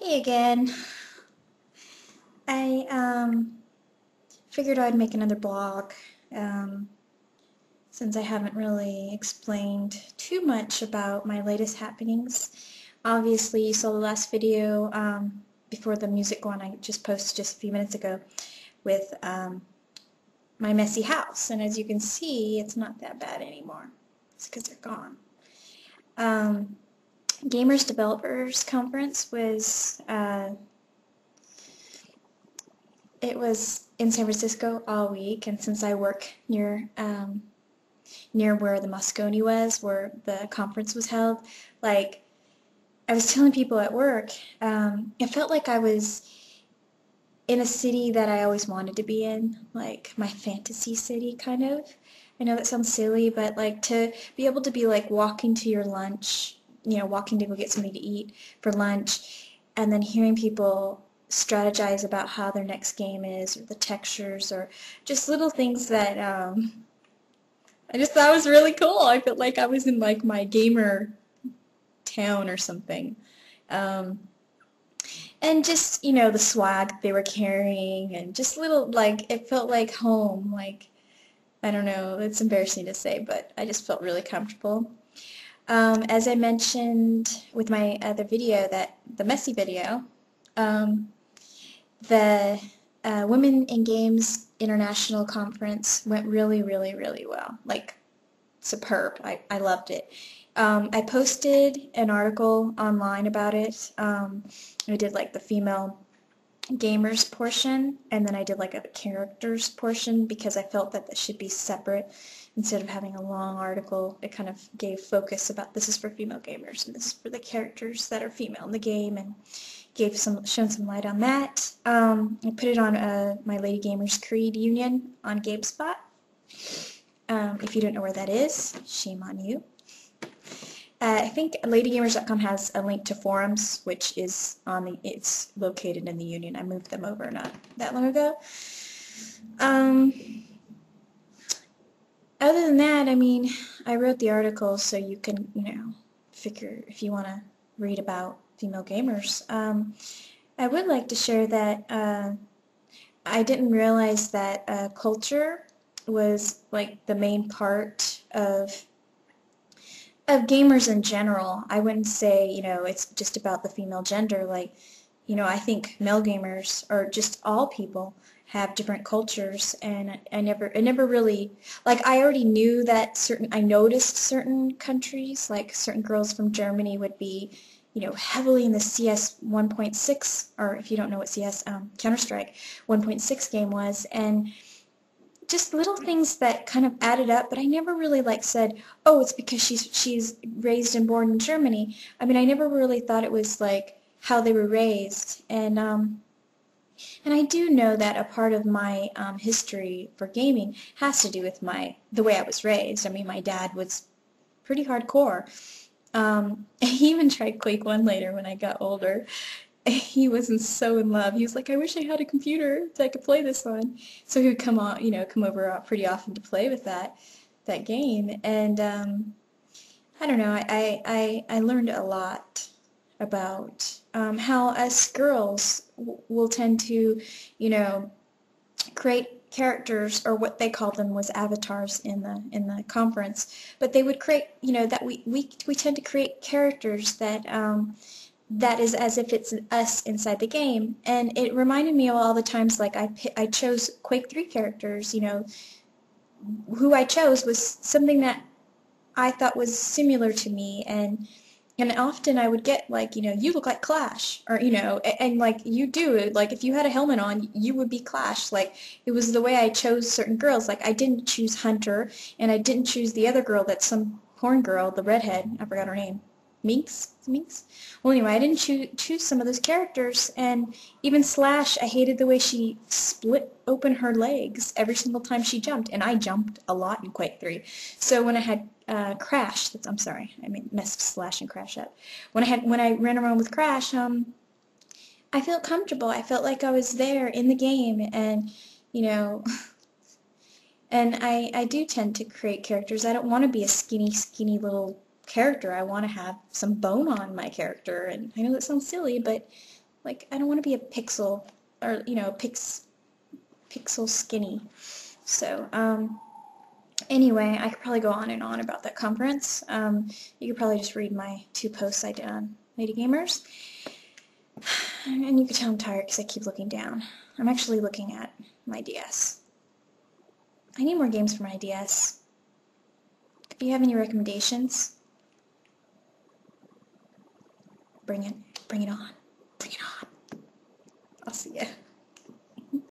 Hey again. I figured I'd make another blog um, since I haven't really explained too much about my latest happenings. Obviously, you saw the last video before the music one I just posted just a few minutes ago with my messy house, and as you can see, it's not that bad anymore. It's because they're gone. Gamers Developers Conference was it was in San Francisco all week, and since I work near where the Moscone was, where the conference was held, like I was telling people at work, it felt like I was in a city that I always wanted to be in, like my fantasy city, kind of. I know that sounds silly, but like to be able to be like walking to your lunch, walking to go get something to eat for lunch, and then hearing people strategize about how their next game is, or the textures, or just little things that I just thought was really cool. I felt like I was in like my gamer town or something. Um, and just, the swag they were carrying and just little, like, it felt like home. Like, I don't know, it's embarrassing to say, but I just felt really comfortable. As I mentioned with my other video, the messy video, um, the Women in Games International Conference went really, really, really well. Like, superb. I loved it. I posted an article online about it. I did like the female gamers portion, and then I did like a characters portion because I felt that that should be separate instead of having a long article. It kind of gave focus about this is for female gamers and this is for the characters that are female in the game, and shone some light on that. I put it on my Lady Gamers Creed Union on GameSpot. If you don't know where that is, shame on you. I think LadyGamers.com has a link to forums, which is it's located in the Union. I moved them over not that long ago. Other than that, I mean, I wrote the article so you can, figure if you want to read about female gamers. I would like to share that I didn't realize that culture was like the main part of gamers in general. I wouldn't say, it's just about the female gender. Like, I think male gamers, or just all people, have different cultures, and I never really, like, I already knew that I noticed certain countries, like certain girls from Germany would be, heavily in the CS 1.6, or if you don't know what CS, Counter-Strike 1.6 game was, and just little things that kind of added up, but I never really like said, oh, it's because she's raised and born in Germany. I mean, I never really thought it was like how they were raised, and I do know that a part of my history for gaming has to do with the way I was raised. I mean, my dad was pretty hardcore. He even tried Quake 1 later when I got older. He wasn't so in love. He was like, I wish I had a computer that I could play this on. So he would come over pretty often to play with that game. And I don't know, I learned a lot about how us girls will tend to, create characters, or what they called them was avatars in the conference. But they would create, that we tend to create characters that that is as if it's us inside the game, and it reminded me of all the times like I chose Quake 3 characters. Who I chose was something that I thought was similar to me, and often I would get like, you look like Clash, or and like you do, like if you had a helmet on, you would be Clash. Like it was the way I chose certain girls. Like I didn't choose Hunter, and I didn't choose the other girl, that's some porn girl, the redhead. I forgot her name. Minx? Minx? Well, anyway, I didn't choose some of those characters, and even Slash, I hated the way she split open her legs every single time she jumped, and I jumped a lot in Quake 3. So when I had Crash, I'm sorry, I messed Slash and Crash up. When I ran around with Crash, I felt comfortable. I felt like I was there in the game, and you know, and I do tend to create characters. I don't want to be a skinny little character. I want to have some bone on my character, and I know that sounds silly, but Like, I don't want to be a pixel, or, you know, pixel skinny. So, anyway, I could probably go on and on about that conference. You could probably just read my 2 posts I did on Lady Gamers. And you can tell I'm tired because I keep looking down. I'm actually looking at my DS. I need more games for my DS. If you have any recommendations, bring it on. Bring it on. I'll see ya.